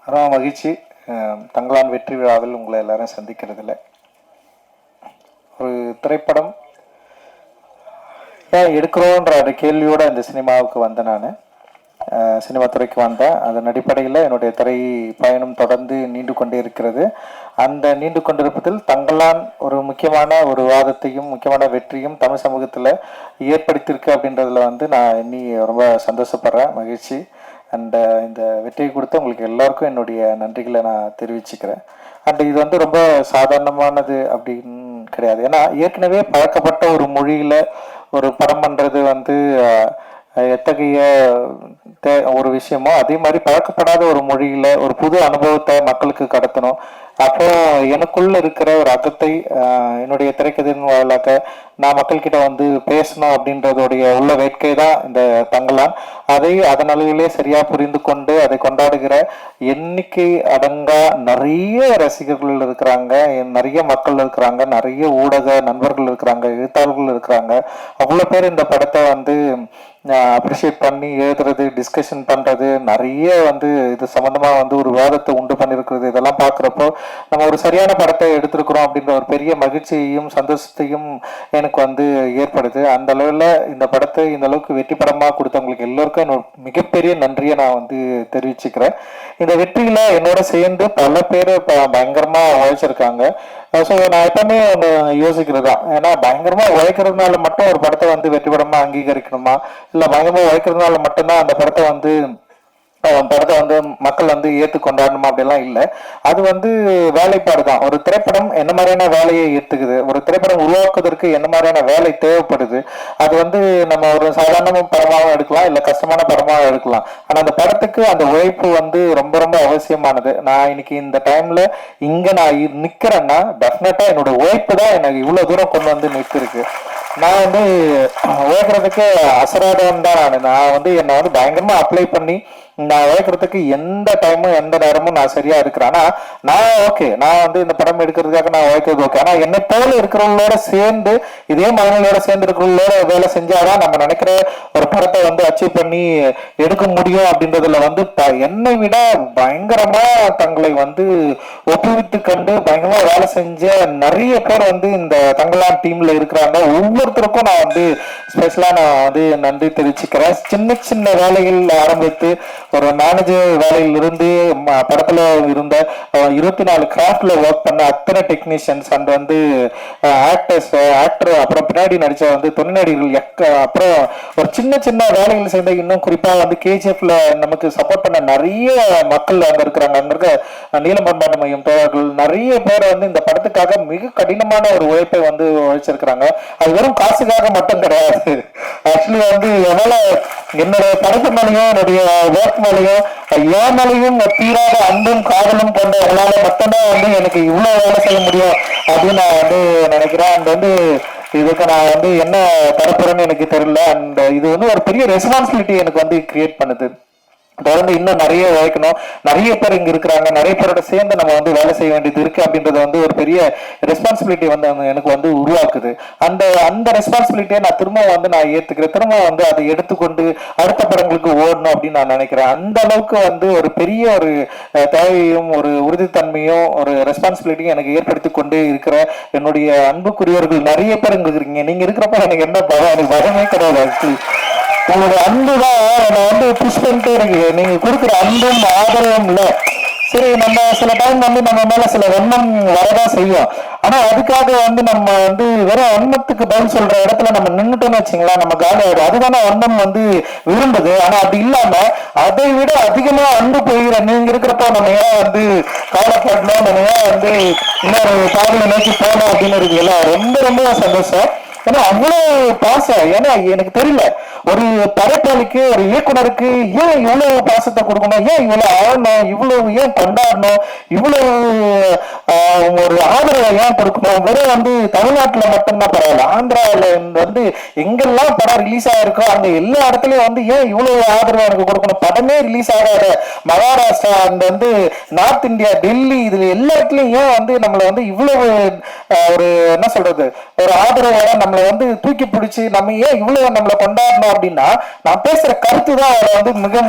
ரொம்ப மகிழ்ச்சி. தங்களான் வெற்றி விழாவில் உங்களை எல்லாரும் சந்திக்கிறதுல. ஒரு திரைப்படம் ஏன் எடுக்கிறோன்ற அந்த கேள்வியோடு அந்த சினிமாவுக்கு வந்தேன். நான் சினிமா துறைக்கு வந்தேன். அதன் அடிப்படையில் என்னுடைய திரை பயணம் தொடர்ந்து நீண்டு கொண்டே இருக்கிறது. அந்த நீண்டு கொண்டிருப்பதில் தங்களான் ஒரு முக்கியமான ஒரு வாதத்தையும் முக்கியமான வெற்றியும் தமிழ் சமூகத்தில் ஏற்படுத்தியிருக்கு அப்படின்றதுல நான் இன்னி ரொம்ப சந்தோஷப்படுறேன், மகிழ்ச்சி. அண்ட் இந்த வெற்றியை கொடுத்து உங்களுக்கு எல்லாருக்கும் என்னுடைய நன்றிகளை நான் தெரிவிச்சுக்கிறேன். அண்ட் இது ரொம்ப சாதாரணமானது அப்படின்னு கிடையாது. ஏன்னா ஏற்கனவே பழக்கப்பட்ட ஒரு மொழியில் ஒரு படம் பண்ணுறது எத்தகைய ஒரு விஷயமோ அதே மாதிரி பழக்கப்படாத ஒரு மொழியில் ஒரு புது அனுபவத்தை மக்களுக்கு கடத்தணும். அப்போ எனக்குள்ள இருக்கிற ஒரு அகத்தை என்னுடைய திரைக்கதையின் வாயிலாக நான் மக்கள்கிட்ட பேசணும் அப்படின்றதோடைய உள்ள வேட்கை தான் இந்த தங்களான். அதை அதன் அளவிலே சரியா புரிந்து கொண்டு அதை கொண்டாடுகிற எண்ணிக்கை அடங்கா நிறைய ரசிகர்கள் இருக்கிறாங்க, நிறைய மக்கள் இருக்கிறாங்க, நிறைய ஊடக நண்பர்கள் இருக்கிறாங்க, எழுத்தாளர்கள் இருக்கிறாங்க. அவ்வளோ பேர் இந்த படத்தை அப்ரிஷியேட் பண்ணி எழுதுறது, டிஸ்கஷன் பண்றது, நிறைய இது சம்பந்தமா ஒரு விவாதத்தை உண்டு பண்ணிருக்கிறது. இதெல்லாம் பார்க்குறப்போ நம்ம ஒரு சரியான படத்தை எடுத்திருக்கிறோம் அப்படின்ற ஒரு பெரிய மகிழ்ச்சியையும் சந்தோஷத்தையும் எனக்கு ஏற்படுது. அந்த அளவில் இந்த படத்தை இந்த அளவுக்கு வெற்றி படமாக கொடுத்தவங்களுக்கு எல்லோருக்கும் என்னோட மிகப்பெரிய நன்றியை நான் தெரிவிச்சுக்கிறேன். இந்த வெற்றியில என்னோட சேர்ந்து பல பேர் பயங்கரமா உழைச்சிருக்காங்க. ஸோ நான் எப்பவுமே ஒன்று யோசிக்கிறதா, ஏன்னா பயங்கரமா உழைக்கிறதுனால மட்டும் ஒரு படத்தை வெற்றி படமா அங்கீகரிக்கணுமா, இல்லை பயங்கரமா உழைக்கிறதுனால மட்டும்தான் அந்த படத்தை மக்கள் ஏற்று கொண்டாடணுமா அப்படிலாம் இல்லை. அது வேலைப்பாடு தான். ஒரு திரைப்படம் என்ன மாதிரியான வேலையை ஏற்றுக்குது, ஒரு திரைப்படம் உருவாக்குவதற்கு என்ன மாதிரியான வேலை தேவைப்படுது, அது நம்ம ஒரு சாதாரண படமாகவும் எடுக்கலாம், இல்லை கஷ்டமான படமாகவும் எடுக்கலாம். ஆனால் அந்த படத்துக்கு அந்த உழைப்பு ரொம்ப ரொம்ப அவசியமானது. நான் இன்னைக்கு இந்த டைம்ல இங்க நான் நிக்கிறேன்னா டெஃபினட்டா என்னோட உழைப்பு தான் எனக்கு இவ்வளவு தூரம் கொண்டு நிற்கிருக்கு. நான் உழைக்கிறதுக்கு அசராதவன் தான். நான் என்னை பயங்கரமா அப்ளை பண்ணி நான் உழைக்கிறதுக்கு எந்த டைமும் எந்த நேரமும் நான் சரியா இருக்கிறேன். ஆனா நான் ஓகே, நான் இந்த படம் எடுக்கிறதுக்காக நான் உழைக்கிறது ஓகே. ஆனா என்னை போல இருக்கிறவங்களோட சேர்ந்து, இதே மகனோட சேர்ந்து இருக்கிறவங்களோட வேலை செஞ்சாதான் நம்ம நினைக்கிற ஒரு படத்தை அச்சீவ் பண்ணி எடுக்க முடியும். அப்படின்றதுல என்னை விட பயங்கரமா தங்களை ஒப்புவித்து கண்டு பயங்கரமா வேலை செஞ்ச நிறைய பேர் இந்த தங்களான் டீம்ல இருக்கிறாங்க. ஒவ்வொருத்தருக்கும் நான் ஸ்பெஷலா நான் நன்றி தெரிவிச்சுக்கிறேன். சின்ன சின்ன வேலைகள் ஆரம்பித்து ஒரு மேனேஜர் வேலையில் இருந்து படத்துல இருந்த 24 கிராஃப்ட்ல ஒர்க் பண்ண அத்தனை டெக்னீஷியன்ஸ் அண்ட் ஆக்டர், அப்புறம் பின்னாடி நடிச்ச துணை நடிகர்கள், அப்புறம் ஒரு சின்ன சின்ன வேலைகள் செய்த, இன்னும் குறிப்பா கேஜிஎஃப்ல நமக்கு சப்போர்ட் பண்ண நிறைய மக்கள் அங்க இருக்கிறாங்க. அங்க இருக்க நீலம் பண்பாட்டு மையம் தோழர்கள் நிறைய பேர் இந்த படத்துக்காக மிக கடினமான ஒரு உழைப்பை உழைச்சிருக்கிறாங்க. அது வெறும் காசுக்காக மட்டும் கிடையாது. ஆக்சுவலி என்னால என்னோட படத்து மேலேயும் என்னுடைய ஒர்க் மேலேயும் என் மேலேயும் தீராத அன்பும் காதலும் கொண்ட என்னால மட்டும்தான் எனக்கு இவ்வளவு வேலை செய்ய முடியும் அப்படின்னு நான் நினைக்கிறேன். அண்ட் இதுக்கு நான் என்ன தரப்புறேன்னு எனக்கு தெரியல. அண்ட் இது ஒரு பெரிய ரெஸ்பான்சிபிலிட்டி எனக்கு கிரியேட் பண்ணுது. தொடர்ந்து இன்னும் நிறைய உழைக்கணும். நிறைய பேர் இங்க இருக்கிறாங்க, நிறைய பேரோட சேர்ந்து நம்ம வேலை செய்ய வேண்டியது இருக்கு அப்படின்றது ஒரு பெரிய ரெஸ்பான்சிபிலிட்டி எனக்கு உருவாக்குது. அந்த ரெஸ்பான்சிபிலிட்டியை நான் திரும்ப நான் ஏத்துக்கிறேன். திரும்ப அதை எடுத்துக்கொண்டு அடுத்த படங்களுக்கு ஓடணும் அப்படின்னு நான் நினைக்கிறேன். அந்த அளவுக்கு ஒரு பெரிய ஒரு தேவையும் ஒரு உறுதித்தன்மையும் ஒரு ரெஸ்பான்சிபிலிட்டியும் எனக்கு ஏற்படுத்தி கொண்டே இருக்கிற என்னுடைய அன்புக்குரியவர்கள் நிறைய பேர் இங்க இருக்கிறீங்க. நீங்க இருக்கிறப்ப எனக்கு என்ன பயம், எனக்கு பயமே கிடையாது. ஆக்சுவலி உங்களோட அன்பு தான் என்னை புஷ் பண்ணிட்டே இருக்கு. நீங்க கொடுக்குற அன்பும் ஆதரவும் இல்லை. சரி, நம்ம சில டைம் நம்ம மேல சில எண்ணம் வரதான் செய்யும். ஆனா அதுக்காக நம்ம வெறும் எண்ணத்துக்கு பதில் சொல்ற இடத்துல நம்ம நின்றுட்டோம்னு வச்சுங்களேன், நம்ம காலி ஆயிடும். அதுதானே எண்ணம் விரும்புது. ஆனா அப்படி இல்லாம அதை விட அதிகமா அன்பு போகிற நீங்க இருக்கிறப்ப நம்ம ஏன் கவலைப்படணும், நம்ம ஏன் இன்னொரு பாதையை நோக்கி போகணும் அப்படின்னு இருக்குல்ல. ரொம்ப ரொம்ப சந்தோஷம். ஏன்னா அவ்வளவு பாசம். ஏன்னா எனக்கு தெரியல, ஒரு படைப்பாளிக்கு ஒரு இயக்குனருக்கு ஏன் இவ்வளவு பாசத்தை கொடுக்கணும், ஏன் இவ்வளவு ஆழணும், இவ்வளவு ஏன் கொண்டாடணும், இவ்வளவு ஒரு ஆதரவை ஏன் கொடுக்கணும். வெறும் தமிழ்நாட்டுல மட்டும்தான் பரவாயில்ல, ஆந்திராவில எங்கெல்லாம் படம் ரிலீஸ் ஆயிருக்கோ அங்க எல்லா இடத்துலயும் ஏன் இவ்வளவு ஆதரவு எனக்கு கொடுக்கணும். படமே ரிலீஸ் ஆகாத Maharashtra and north India, Delhi, இதுல எல்லா இடத்துலயும் ஏன் நம்மள இவ்வளவு ஒரு என்ன சொல்றது ஒரு ஆதரவோட நம்மளை தூக்கி பிடிச்சி நம்ம ஏன் இவ்வளவு நம்மளை கொண்டாடணும் அப்படின்னா, நான் பேசுற கருத்து தான் அவளை மிக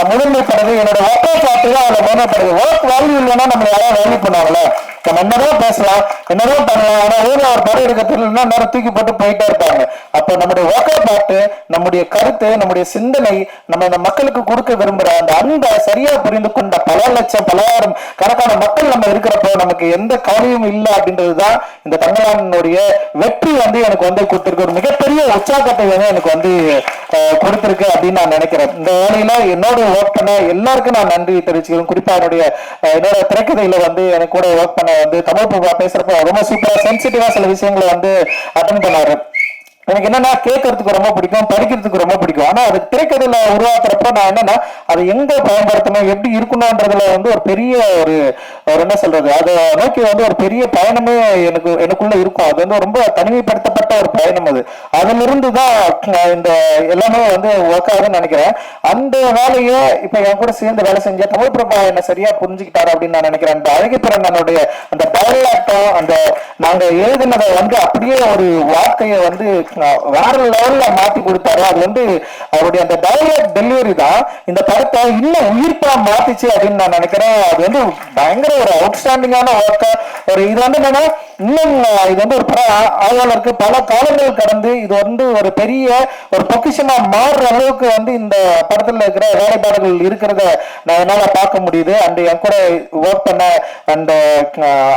முதன்மைப்படுது. என்னோட ஒப்பை பாட்டு தான் நம்மளை மேம்படுது. ஒர்க் வேல்யூ இல்லைன்னா நம்மளை யாராவது வேல்யூ பண்ணுவாங்களே? நம்ம என்னதான் பேசலாம், என்னதான் பண்ணலாம், ஆனா ஊர்ல ஒரு படம் எடுக்கிறதுனா நேரம் தூக்கி போட்டு போயிட்டே இருப்பாங்க. அப்ப நம்முடைய ஒர்க்கை பார்த்து நம்முடைய கருத்து, நம்முடைய சிந்தனை, நம்ம இந்த மக்களுக்கு கொடுக்க விரும்புற அந்த அன்பை சரியா புரிந்து கொண்ட பல லட்சம் பலாயிரம் கணக்கான மக்கள் நம்ம இருக்கிறப்போ நமக்கு எந்த கவலையும் இல்லை அப்படின்றதுதான் இந்த தங்கலானுடைய வெற்றி வந்து எனக்கு வந்து கொடுத்திருக்கு. ஒரு மிகப்பெரிய உற்சாகத்தை வந்து எனக்கு வந்து கொடுத்திருக்கு அப்படின்னு நான் நினைக்கிறேன். இந்த வேலையில என்னோட ஒர்க் பண்ண எல்லாருக்கும் நான் நன்றி தெரிவிச்சுக்கிறேன். குறிப்பா என்னோட திரைக்கதையில வந்து எனக்கு கூட ஒர்க் பண்ண வந்து தமிழ் பேசுறப்ப ரொம்ப சூப்பரா சென்சிட்டிவா சில விஷயங்களை வந்து அட்டன் பண்ணாரு. எனக்கு என்னன்னா கேட்கறதுக்கு ரொம்ப பிடிக்கும், படிக்கிறதுக்கு ரொம்ப பிடிக்கும். ஆனா அது திரைக்கதையில உருவாக்குறப்ப நான் என்னன்னா அதை எங்க பயன்படுத்தணும், எப்படி இருக்கணும்ன்றதுல வந்து ஒரு பெரிய ஒரு என்ன சொல்றது, அதை நோக்கி வந்து ஒரு பெரிய பயணமே எனக்குள்ள இருக்கும். அது வந்து ரொம்ப தனிமைப்படுத்தப்பட்ட ஒரு பயணம். அதுல இருந்துதான் இந்த எல்லாமே வந்து ஒர்க் ஆகுதுன்னு நினைக்கிறேன். அந்த வேலையை இப்ப என் கூட சேர்ந்து வேலை செஞ்ச தமிழ் பிரபா என்ன சரியா புரிஞ்சுக்கிட்டாரு அப்படின்னு நான் நினைக்கிறேன். அந்த அழகிப்பிறனுடைய அந்த டயலாக்டும் அந்த நாங்க எழுதினதை வந்து அப்படியே ஒரு வார்த்தையை வந்து வேற லெவல்ல மாத்தி கொடுத்தாரு. அது வந்து அவருடைய அந்த டயலாக் டெலிவரி தான் இந்த படத்தை இன்னும் உயிர்ப்பா மாத்திச்சு அப்படின்னு நான் நினைக்கிறேன். அது வந்து பயங்கர ஒரு அவுட்ஸ்டாண்டிங்கான ஒர்க்கா ஒரு இது வந்து என்னன்னா இன்னும் இது வந்து ஒரு ஆய்வாளருக்கு பல காலங்கள் கடந்து இது வந்து ஒரு பெரிய ஒரு பொக்கிஷமா மாறுற அளவுக்கு வந்து இந்த படத்துல இருக்கிற வேலைப்பாடுகள் இருக்கிறத நான் என்னால பார்க்க முடியுது. அண்ட் என் கூட ஒர்க் பண்ண அந்த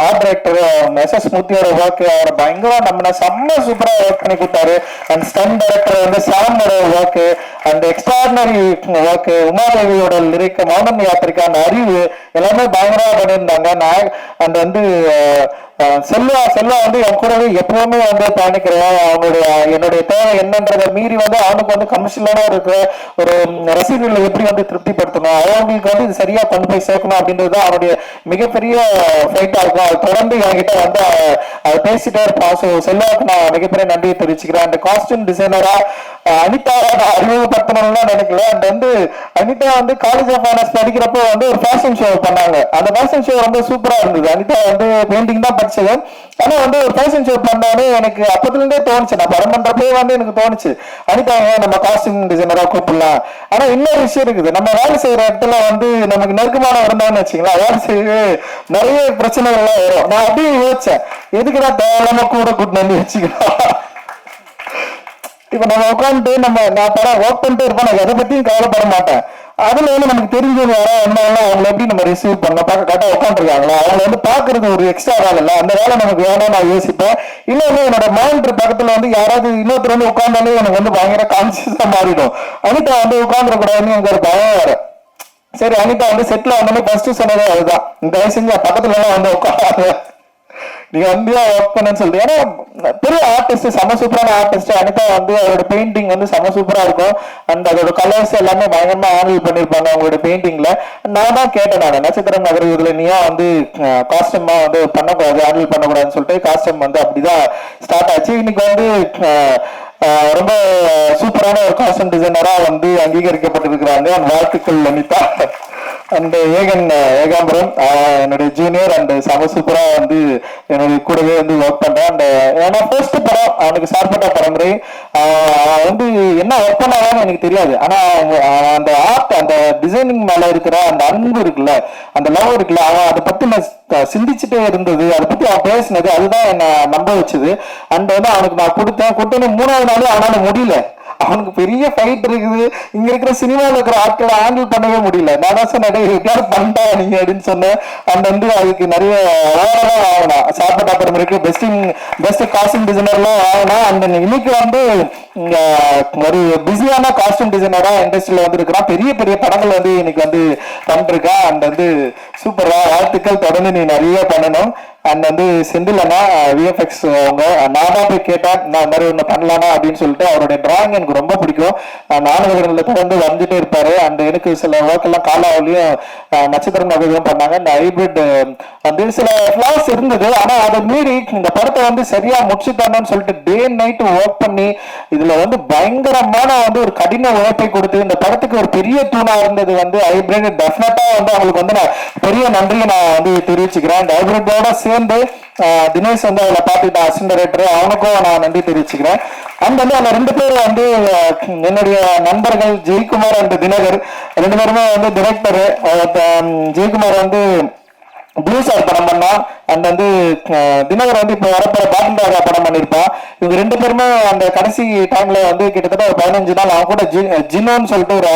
ஆர்ட் டைரக்டர் எஸ்.எஸ். மூர்த்தியோட ஒர்க் அவரை பயங்கர நம்ம செம்ம சூப்பரா ஒர்க் பண்ணி கொடுத்தாரு. அண்ட் ஸ்டன் டைரக்டர் வந்து சாமோட ஒர்க் அந்த எக்ஸ்ட்ராடினரி ஒர்க், உமாதேவியோட லிரிக், மௌனம் யாத்திரைக்கான அறிவு எல்லாமே பயங்கரமா பண்ணியிருந்தாங்க. நான் அந்த வந்து செல்வா வந்து என் கூடவே எப்பவுமே வந்து பயணிக்கிறேன். என்னுடைய தேவை என்னன்றதை மீறி வந்து அவனுக்கு வந்து கமர்ஷியலான இருக்கிற ஒரு ரசிகர்களை எப்படி வந்து திருப்திப்படுத்தணும், அவங்களுக்கு வந்து இது சரியா கொண்டு போய் சேர்க்கணும் அப்படின்றது அவனுடைய மிகப்பெரிய ஃபைட்டா இருக்கும். அது தொடர்ந்து என்கிட்ட வந்து அதை பேசிட்டே இருப்பான். ஸோ செல்வாவுக்கு நான் மிகப்பெரிய நன்றியை தெரிவிச்சுக்கிறேன். அந்த காஸ்டியூம் டிசைனரா அனிதாவை நான் அறிமுகப்படுத்தணும்னு நினைக்கல. அண்ட் வந்து அனிதா வந்து காலேஜ் ஆஃப் ஆனர்ஸ் படிக்கிறப்போ வந்து ஒரு ஃபேஷன் ஷோ பண்ணாங்க. அந்த ஃபேஷன் ஷோ வந்து சூப்பரா இருந்தது. அனிதா வந்து பெயிண்டிங் தான் படிச்சது. ஆனா வந்து ஒரு ஃபேஷன் ஷோ பண்ணாலே எனக்கு அப்பத்துல இருந்தே தோணுச்சு, நான் படம் பண்றப்பே வந்து எனக்கு தோணுச்சு அனிதா நம்ம காஸ்டியூம் டிசைனரா கூப்பிடலாம். ஆனா இன்னொரு விஷயம் இருக்குது, நம்ம வேலை செய்யற இடத்துல வந்து நமக்கு நெருக்கமான இருந்தான்னு வச்சுங்களா, வேலை செய்ய நிறைய பிரச்சனைகள்லாம் வரும். நான் அப்படியே யோசிச்சேன், எதுக்குதான் தேவையில்லாம கூட கூட்டிட்டு வச்சுக்கலாம். இப்ப நம்ம உட்காந்துட்டு நான் படம் ஒர்க் பண்ணிட்டு இருப்பேன், நான் எதை பத்தியும் கவலைப்பட மாட்டேன். அதுல வந்து நமக்கு தெரிஞ்சவங்க யாராவது இருந்தாலும் அவங்களை எப்படி நம்ம ரிசீவ் பண்ண கரெக்டா உட்காந்துருக்காங்களா, அவங்களை வந்து பாக்குறது ஒரு எக்ஸ்ட்ரா வேலை இல்லை, அந்த வேலை நமக்கு வேணும்னு நான் யோசிப்பேன். இன்னொன்னு என்னோட மானிட்டர் பக்கத்துல வந்து யாராவது இன்னொருத்தர் வந்து உட்காந்தாலே எனக்கு வந்து பயங்கர கான்சியஸா மாறிடும். அனிதா வந்து உட்காந்துடக்கூடாதுன்னு எனக்கு ஒரு பயம் வேற. சரி, அனிதா வந்து செட்டில் வந்தோடனே ஃபர்ஸ்ட் சொன்னதே அதுதான், தயவு செஞ்சு பக்கத்துல எல்லாம் வந்து உட்காந்து நீங்க வந்து ஒர்க் பண்ணு சொல்லிட்டு. ஏன்னா பெரிய ஆர்டிஸ்ட், செம சூப்பரான ஆர்டிஸ்ட் அனிதா வந்து அவரோட பெயிண்டிங் வந்து செம சூப்பரா இருக்கும். அண்ட் அதோட கலர்ஸ் எல்லாமே பயங்கரமா ஹேண்டில் பண்ணிருப்பாங்க அவங்களோட பெயிண்டிங்ல. நான் தான் கேட்டேன், நான் நட்சத்திரம் நகர் இதுல நீயா வந்து காஸ்டியூமா வந்து பண்ணக்கூடாது, ஹேண்டில் பண்ணக்கூடாதுன்னு சொல்லிட்டு காஸ்டியூம் வந்து அப்படிதான் ஸ்டார்ட் ஆச்சு. இன்னைக்கு வந்து ரொம்ப சூப்பரான ஒரு காஸ்டியூம் டிசைனரா வந்து அங்கீகரிக்கப்பட்டிருக்கிறாங்க. வாழ்த்துக்கள் அனிதா. அண்ட் ஏகாம்பரம் என்னுடைய ஜூனியர் அண்ட் செம சூப்பரா வந்து என்னுடைய கூடவே வந்து ஒர்க் பண்றேன். அண்ட் ஏன்னா ஃபர்ஸ்ட் படம் அவனுக்கு சார்பட்ட பரம்பரை வந்து என்ன ஒர்க் பண்ணாதான்னு எனக்கு தெரியாது. ஆனா அந்த ஆர்ட், அந்த டிசைனிங் மேல இருக்கிற அந்த அன்பு இருக்குல்ல, அந்த லவ் இருக்குல்ல, அவன் அதை பத்தி நான் சிந்திச்சுட்டே இருந்தது, அதை பத்தி அவன் பேசினது, அதுதான் என்ன நம்ப வச்சது. அண்ட் வந்து அவனுக்கு நான் கொடுத்தேன்னு 3வது நாள் அவனால முடியல. அவனுக்கு பெரிய ஃபைட் இருக்குது, இங்க இருக்கிற சினிமாவில் இருக்கிற ஆட்களை ஹேண்டில் பண்ணவே முடியல. நான் தான் சொன்னேன் பண்ணா நீங்க அப்படின்னு சொன்னேன். அண்ட் வந்து அதுக்கு நிறைய அவார்டெல்லாம் வாங்கினா, சாப்பிட்ட அப்புறம் இருக்கு பெஸ்ட் காஸ்டியூம் டிசைனர்லாம் வாங்கினா. அண்ட் இன்னைக்கு வந்து ஒரு பிஸியான காஸ்டியூம் டிசைனரா இண்டஸ்ட்ரியில வந்து இருக்கிறான். பெரிய பெரிய படங்கள் வந்து இன்னைக்கு வந்து பண்ணிருக்கான். அண்ட் வந்து சூப்பரா, வாழ்த்துக்கள், தொடர்ந்து நீ நிறைய பண்ணணும். அண்ட் வந்து செந்தில் அண்ணா விஎஃப்எக்ஸ் அவங்க, நான் தான் போய் கேட்டேன் நான் இந்த மாதிரி ஒன்று பண்ணலாமா அப்படின்னு சொல்லிட்டு. அவருடைய டிராயிங் எனக்கு ரொம்ப பிடிக்கும், நாடகங்களில் தொடர்ந்து வந்துட்டே இருப்பாரு. அண்ட் எனக்கு சில ஒர்க் எல்லாம் காலாவிலையும் நட்சத்திரம் நகைகளும் பண்ணாங்க. இந்த ஹைபிரிட் வந்து சில ஃபிளாஸ் இருந்தது, ஆனா அதை மீறி இந்த படத்தை வந்து சரியா முடிச்சுட்டானு சொல்லிட்டு டே நைட் ஒர்க் பண்ணி இதுல வந்து பயங்கரமான வந்து ஒரு கடின உழைப்பை கொடுத்து இந்த படத்துக்கு ஒரு பெரிய தூணா இருந்தது வந்து ஹைபிரிட். டெஃபினட்டா வந்து அவங்களுக்கு வந்து நான் பெரிய நன்றியை நான் வந்து தெரிவிச்சுக்கிறேன். ஹைபிரிட்டோட சேர்ந்து தினேஷ் வந்து அதில் பார்த்துக்கிட்ட அசிஸ்டன்ட் டைரக்டர், அவனுக்கும் நான் நன்றி தெரிவிச்சுக்கிறேன். அண்ட் வந்து அந்த 2 பேர் வந்து என்னுடைய நண்பர்கள் ஜெயக்குமார் அண்ட் தினகர், 2 பேருமே வந்து டிரெக்டரு. ஜெயக்குமார் வந்து ப்ளூ ஸ்டார் படம் பண்ணா, அண்ட் வந்து தினகர் வந்து இப்போ வரப்போற பாட்டில் ராஜா படம் பண்ணியிருப்பான். இவங்க 2 பேருமே அந்த கடைசி டைம்ல வந்து கிட்டத்தட்ட ஒரு 15 நாள் அவன் கூட ஜினோன்னு சொல்லிட்டு ஒரு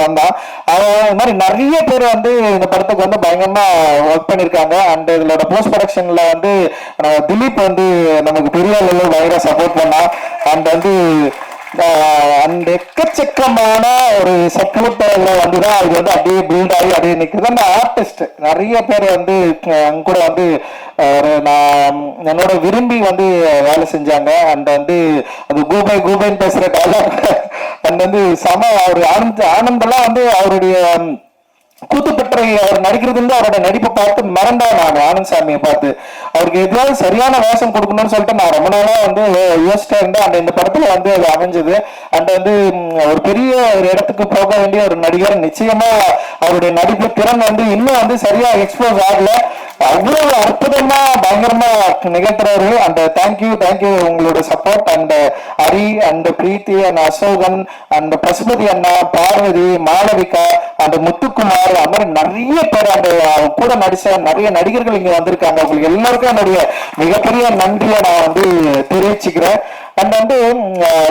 வந்தான். அவன் இந்த மாதிரி நிறைய பேர் வந்து இந்த படத்துக்கு வந்து பயங்கரமா ஒர்க் பண்ணியிருக்காங்க. அண்ட் இதோட போஸ்ட் ப்ரொடக்ஷன்ல வந்து திலீப் வந்து நமக்கு பெரிய அளவில் பயங்கர சப்போர்ட் பண்ணான். அண்ட் வந்து அந்த எக்கச்சக்கமான ஒரு சப்போர்ட்ல வந்துதான் அது வந்து அப்படியே பில்ட் ஆகி அப்படியே நிற்குது. அந்த ஆர்டிஸ்ட் நிறைய பேர் வந்து அங்க கூட வந்து நான் என்னோட விரும்பி வந்து வேலை செஞ்சாங்க. அண்ட் வந்து அது கூபைன்னு பேசுற டைலாக் அண்ட் வந்து சம ஒரு ஆனந்தெல்லாம் வந்து அவருடைய கூத்துப்பற்றை அவர் நடிக்கிறது வந்து அவரோட நடிப்பை பார்த்து மறந்தா நான் ஆனந்த் சாமியை பார்த்து அவருக்கு எதாவது சரியான வேஷம் கொடுக்கணும்னு சொல்லிட்டு நான் ரொம்ப நாளா வந்து யோசிச்சிட்டே இருந்தேன். அந்த இந்த படத்துல வந்து அது அமைஞ்சது. அண்ட் வந்து ஒரு பெரிய ஒரு இடத்துக்கு போக வேண்டிய ஒரு நடிகர், நிச்சயமா அவருடைய நடிப்பு திறன் வந்து இன்னும் வந்து சரியா எக்ஸ்போஸ் ஆகல. அவ்வளவு அற்புதமா பயங்கரமா நிகழ்த்துறாரு. அந்த தேங்க்யூ உங்களோட support. And Hari and Preethi and Asokan and Pasupathi அண்ணா, பார்வதி, மாளவிகா அண்ட் முத்துக்குமார், அது மாதிரி நிறைய பேர் அந்த கூட நடிச்ச நிறைய நடிகர்கள் இங்க வந்திருக்காங்க. உங்களுக்கு எல்லாருக்கும் என்னுடைய மிகப்பெரிய நன்றியை நான் வந்து தெரிவிச்சுக்கிறேன். அண்ட் வந்து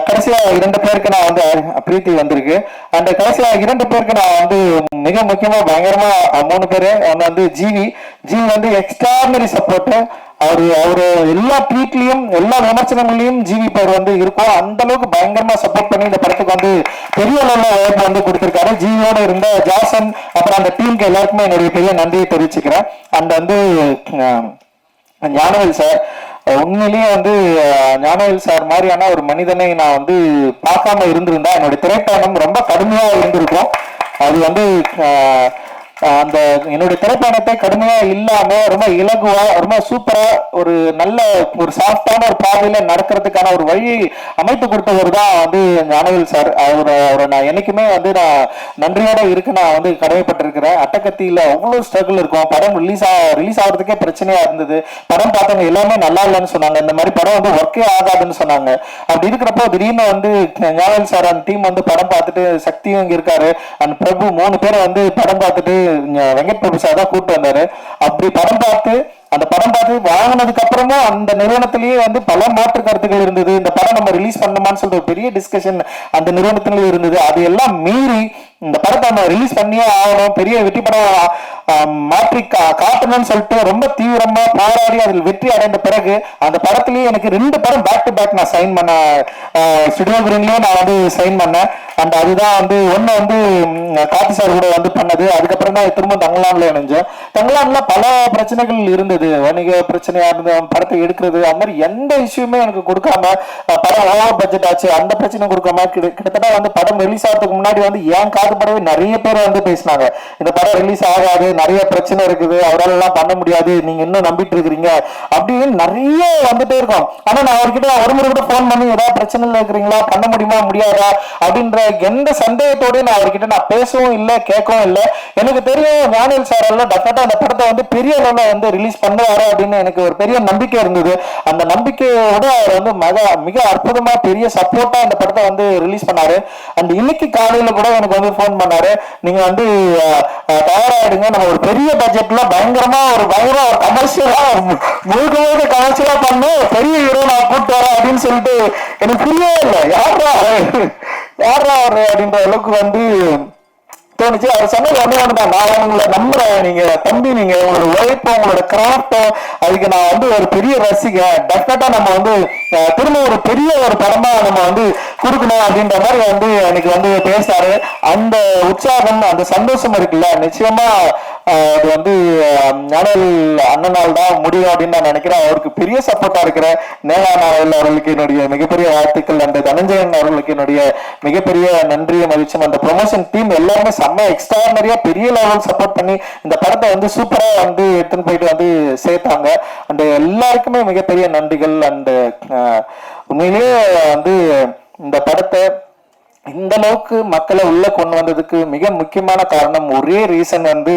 கடைசியா 2 பேருக்கு நான் வந்து பிரீத்தி வந்திருக்கு. அந்த கடைசியா 2 பேருக்கு நான் வந்து மிக முக்கியமா பயங்கரமா 3 பேரு. ஒன்னு வந்து ஜிவி வந்து எக்ஸ்ட்ராடனரி சப்போர்ட். அவரு எல்லா ட்வீட்லயும் எல்லா விமர்சனங்களையும் ஜிவி பேர் வந்து இருக்கும். அந்த அளவுக்கு பயங்கரமா சப்போர்ட் பண்ணி இந்த படத்துக்கு வந்து பெரிய அளவுல வாய்ப்பு வந்து கொடுத்திருக்காரு. ஜிவியோட இருந்த ஜாசன் அப்புறம் அந்த டீமுக்கு எல்லாருக்குமே என்னுடைய பெரிய நன்றியை தெரிவிச்சுக்கிறேன். அண்ட் வந்து ஞானவேல் சார், உண்மையிலேயே வந்து ஞானவேல் சார் மாதிரியான ஒரு மனிதனை நான் வந்து பார்க்காம இருந்திருந்தா என்னுடைய திரைப்பயணம் ரொம்ப கடுமையா இருந்திருக்கும். அது வந்து அந்த என்னுடைய திரைப்பயணத்தை கடுமையா இல்லாம ரொம்ப இலகுவா ரொம்ப சூப்பரா ஒரு நல்ல ஒரு சாஃப்டான ஒரு பாதையில நடக்கிறதுக்கான ஒரு வழி அமைத்து கொடுத்தவர் தான் வந்து ஞானவேல் சார். அவரை நான் என்னைக்குமே வந்து நான் நன்றியோட இருக்கு நான் வந்து கடமைப்பட்டிருக்கிறேன். அட்டகத்தியில அவ்வளவு ஸ்ட்ரகிள் இருக்கும். படம் ரிலீஸ் ஆகிறதுக்கே பிரச்சனையா இருந்தது. படம் பார்த்தவங்க எல்லாமே நல்லா இல்லைன்னு சொன்னாங்க. இந்த மாதிரி படம் வந்து ஒர்க்கே ஆகாதுன்னு சொன்னாங்க. அப்படி இருக்கிறப்போ திடீர்னு வந்து ஞானவேல் சார் அந்த டீம் வந்து படம் பார்த்துட்டு, சக்தியும் இங்க இருக்காரு அண்ட் பிரபு 3 பேரை வந்து படம் பார்த்துட்டு வெங்கட் பிரபு சார் தான் கூப்பிட்டு வந்தாரு. அப்படி படம் பார்த்து வாங்கினதுக்கு அப்புறமும் அந்த நிறுவனத்திலேயே வந்து பல மாற்று கருத்துக்கள் இருந்தது. இந்த படம் நம்ம ரிலீஸ் பண்ணணுமான்னு சொல்லிட்டு ஒரு பெரிய டிஸ்கஷன் அந்த நிறுவனத்திலேயே இருந்தது. அது எல்லாம் மீறி இந்த படத்தை நம்ம ரிலீஸ் பண்ணியே ஆகணும், பெரிய வெற்றி படம் மாற்றி காட்டணும்னு சொல்லிட்டு ரொம்ப தீவிரமா போராடி அதில் வெற்றி அடைந்த பிறகு அந்த படத்திலேயே எனக்கு 2 படம் பேக் டு பேக் நான் சைன் பண்ண ஸ்டுடியோ கிரீன்லயே நான் வந்து சைன் பண்ணேன். அண்ட் அதுதான் வந்து ஒன்னு வந்து கார்த்தி சார் கூட வந்து பண்ணது. அதுக்கப்புறம் தான் திரும்ப தங்கலான்ல இணைஞ்சேன். தங்கலான்ல பல பிரச்சனைகள் இருந்தது, வணிக பிரச்சனையா இருந்தது, படத்தை எடுக்கிறது, அது மாதிரி எந்த இஷ்யூமே எனக்கு கொடுக்காம படம் ஓவர் பட்ஜெட் ஆச்சு அந்த பிரச்சனை கொடுக்காம கிட்டத்தட்ட வந்து படம் ரிலீஸ் ஆகிறதுக்கு முன்னாடி வந்து ஏன் காது படவே நிறைய பேர் வந்து பேசினாங்க, இந்த படம் ரிலீஸ் ஆகாது, நிறைய பிரச்சனை இருக்குது, அவரால் எல்லாம் பண்ண முடியாது, நீங்க இன்னும் நம்பிட்டு இருக்கிறீங்க அப்படின்னு நிறைய வந்துட்டே இருக்கும். ஆனா நான் அவர்கிட்ட ஒரு முறை கூட போன் பண்ணி ஏதாவது பிரச்சனைல இருக்கிறீங்களா, பண்ண முடியுமா முடியாதா அப்படின்ற எந்த சந்தேகத்தோட நான் அவர்கிட்ட நான் பேசவும் இல்லை கேட்கவும் இல்லை. எனக்கு தெரியும் ஞானவேல் சார் எல்லாம் டெஃபினட்டா அந்த படத்தை வந்து பெரிய அளவில் வந்து ரிலீஸ் பண்ணுவாரு அப்படின்னு எனக்கு ஒரு பெரிய நம்பிக்கை இருந்தது. அந்த நம்பிக்கையோட அவர் வந்து மிக அற்புதமா பெரிய சப்போர்ட்டா அந்த படத்தை வந்து ரிலீஸ் பண்ணாரு. அண்ட் இன்னைக்கு காலையில கூட எனக்கு வந்து போன் பண்ணாரு, நீங்க வந்து தயாராயிடுங்க, நம்ம ஒரு பெரிய பட்ஜெட்ல பயங்கரமா ஒரு கமர்ஷியலா முழுக்க கமர்ஷியலா பண்ணு, பெரிய ஹீரோ நான் கூப்பிட்டு வரேன் அப்படின்னு சொல்லிட்டு எனக்கு புரியவே இல்லை, யாரா அவரு அப்படின்ற அளவுக்கு வந்து தோணுச்சு. அவர் சொன்னது ஒண்ணுதான், நான் உங்களை நம்புறேன், நீங்க தம்பி, நீங்க உங்களோட உழைப்பும் உங்களோட கிராஃப்டும் அதுக்கு நான் வந்து ஒரு பெரிய ரசிகன், டெஃபினட்டா நம்ம வந்து திரும்ப ஒரு பெரிய ஒரு படமா நம்ம வந்து கொடுக்கணும் அப்படின்ற மாதிரி வந்து எனக்கு வந்து பேசாரு. அந்த உற்சாகம் அந்த சந்தோஷம் இருக்குல்ல, நிச்சயமா அது வந்து ஞானவேல் அண்ணனால் தான் முடியும் அப்படின்னு நான் நினைக்கிறேன். அவருக்கு பெரிய சப்போர்ட்டா இருக்கிற நேகா நாவல் அவர்களுக்கு என்னுடைய மிகப்பெரிய வாழ்த்துக்கள். அந்த தனஞ்சயன் அவர்களுக்கு என்னுடைய மிகப்பெரிய நன்றியை மதிச்சும் அந்த ப்ரொமோஷன் டீம் எல்லாருமே செம்ம எக்ஸ்ட்ராடனரியா பெரிய லெவல் சப்போர்ட் பண்ணி இந்த படத்தை வந்து சூப்பரா வந்து எடுத்துன்னு போயிட்டு வந்து சேர்த்தாங்க. அந்த எல்லாருக்குமே மிகப்பெரிய நன்றிகள். அண்ட் உண்மையிலேயே வந்து இந்த படத்தை இந்த அளவுக்கு மக்களை உள்ள கொண்டு வந்ததுக்கு மிக முக்கியமான காரணம், ஒரே ரீசன் வந்து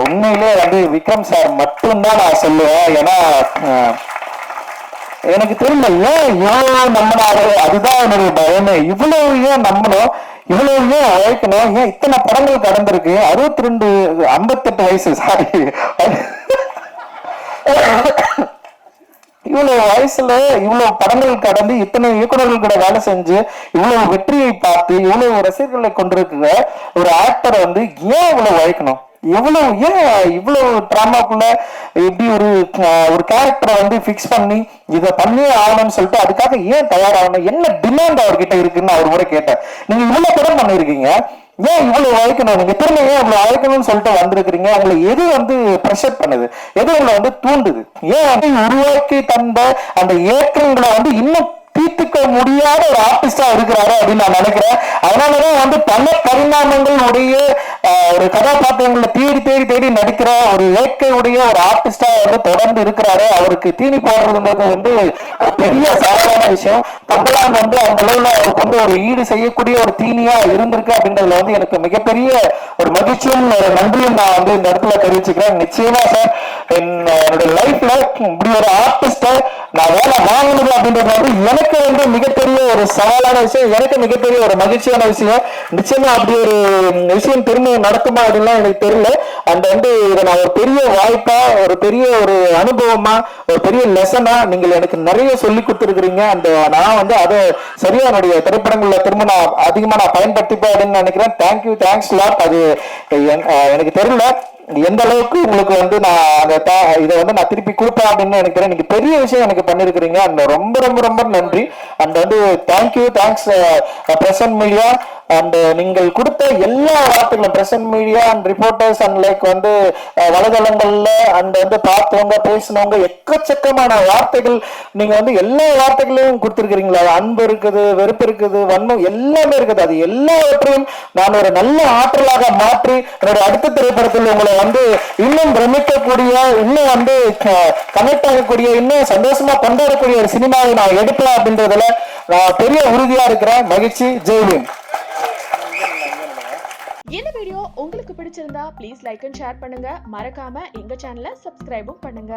உண்மையிலே வந்து விக்ரம் சார் மட்டும்தான் நான் சொல்லுவேன். ஏன்னா எனக்கு தெரியல ஏன் இவ்வளவு நம்பினாரு, அதுதான் என்னுடைய பயமே. இவ்வளவு ஏன் நம்பணும், இவ்வளவு ஏன் உழைக்கணும், ஏன் இத்தனை படங்கள் கடந்திருக்கு. 62 58 வயசு, சாரி, இவ்வளவு வயசுல இவ்வளவு படங்கள் கடந்து இத்தனை இயக்குநர்கள் கூட வேலை செஞ்சு இவ்வளவு வெற்றியை பார்த்து இவ்வளவு ரசிகர்களை கொண்டிருக்கிற ஒரு ஆக்டரை வந்து ஏன் இவ்வளவு உழைக்கணும், எவ்வளவு ஏன் இவ்வளவு டிராமாக்குள்ள எப்படி ஒரு கேரக்டரை வந்து பிக்ஸ் பண்ணி இதை பண்ணியே ஆகணும்னு சொல்லிட்டு அதுக்காக ஏன் தயாராகணும், என்ன டிமாண்ட் அவர்கிட்ட இருக்குன்னு அவர் கூட கேட்டேன். நீங்க இவ்வளவு படம் பண்ணிருக்கீங்க, ஏன் இவ்வளவு உழைக்கணும், நீங்க திரும்ப ஏன் இவ்வளவு உழைக்கணும்னு சொல்லிட்டு வந்திருக்கிறீங்க, உங்களை எது வந்து ப்ரெஷர் பண்ணுது, எது உங்களை வந்து தூண்டுது, ஏன் வந்து உருவாக்கி தந்த அந்த ஏக்கங்களை வந்து இன்னும் தீர்த்துக்க முடியாத ஒரு ஆர்டிஸ்டா இருக்கிறாரு அப்படின்னு நான் நினைக்கிறேன். அதனாலதான் வந்து பல பரிணாமங்கள் உடைய ஒரு கதாபாத்திரங்களை தேடி தேடி தேடி நடிக்கிற ஒரு இயற்கையுடைய ஒரு ஆர்டிஸ்டா வந்து தொடர்ந்து இருக்கிறாரு. அவருக்கு தீனி போடுறதுன்றது வந்து பெரிய சாதாரண விஷயம். கம்பளான் வந்து அந்த அளவுல அவருக்கு வந்து ஒரு ஈடு செய்யக்கூடிய ஒரு தீனியா இருந்திருக்கு அப்படின்றதுல வந்து எனக்கு மிகப்பெரிய ஒரு மகிழ்ச்சியும் ஒரு நன்றியும் நான் வந்து இந்த இடத்துல தெரிவிச்சுக்கிறேன். நிச்சயமா சார், என்னுடைய லைஃப்ல இப்படி ஒரு ஆர்டிஸ்ட நான் வேலை வாங்கினது அப்படின்றது வந்து எனக்கு வந்து மிகப்பெரிய ஒரு சவாலான விஷயம், எனக்கு மிகப்பெரிய ஒரு மகிழ்ச்சியான விஷயம். நிச்சயமா அப்படி ஒரு விஷயம் திரும்ப நடக்குமா அப்படின்லாம் எனக்கு தெரியல. அந்த வந்து இதை நான் ஒரு பெரிய வாய்ப்பா, ஒரு பெரிய ஒரு அனுபவமா, ஒரு பெரிய லெசனா நீங்கள் எனக்கு நிறைய சொல்லி கொடுத்துருக்கிறீங்க. அந்த நான் வந்து அதை சரியா என்னுடைய திரைப்படங்கள்ல திரும்ப நான் அதிகமா நான் பயன்படுத்திப்பேன் அப்படின்னு நினைக்கிறேன். Thank you, thanks lot. அது எனக்கு தெரியல எந்த அளவுக்கு உங்களுக்கு வந்து நான் இதை வந்து நான் திருப்பி கொடுப்பேன் அப்படின்னு எனக்கு தெரியும். நீங்க பெரிய விஷயம் எனக்கு பண்ணிருக்கிறீங்க. அந்த ரொம்ப ரொம்ப ரொம்ப நன்றி. அண்ட் வந்து thank you, thanks present media. And நீங்கள் கொடுத்த எல்லா வார்த்தைகளும் present media and reporters and like வந்து வலைதளங்கள்ல அண்ட் வந்து பார்த்தவங்க பேசினவங்க எக்கச்சக்கமான வார்த்தைகள் நீங்க வந்து எல்லா வார்த்தைகளையும் கொடுத்துருக்கிறீங்களா. அன்பு இருக்குது, வெறுப்பு இருக்குது, வன்மம் எல்லாமே இருக்குது. அது எல்லாவற்றையும் நான் ஒரு நல்ல ஆற்றலாக மாற்றி என்னோட அடுத்த திரைப்படத்தில் உங்களை வந்து இன்னும் பிரமிக்கக்கூடிய, இன்னும் வந்து கனெக்ட் ஆகக்கூடிய, இன்னும் சந்தோஷமா கொண்டாடக்கூடிய ஒரு சினிமாவை நான் எடுக்கலாம் அப்படின்றதுல நான் பெரிய உறுதியா இருக்கிறேன். மகிழ்ச்சி. ஜெய்வின். இந்த வீடியோ உங்களுக்கு பிடிச்சிருந்தா ப்ளீஸ் லைக் அண்ட் ஷேர் பண்ணுங்க. மறக்காம எங்க சேனலை சப்ஸ்கிரைபும் பண்ணுங்க.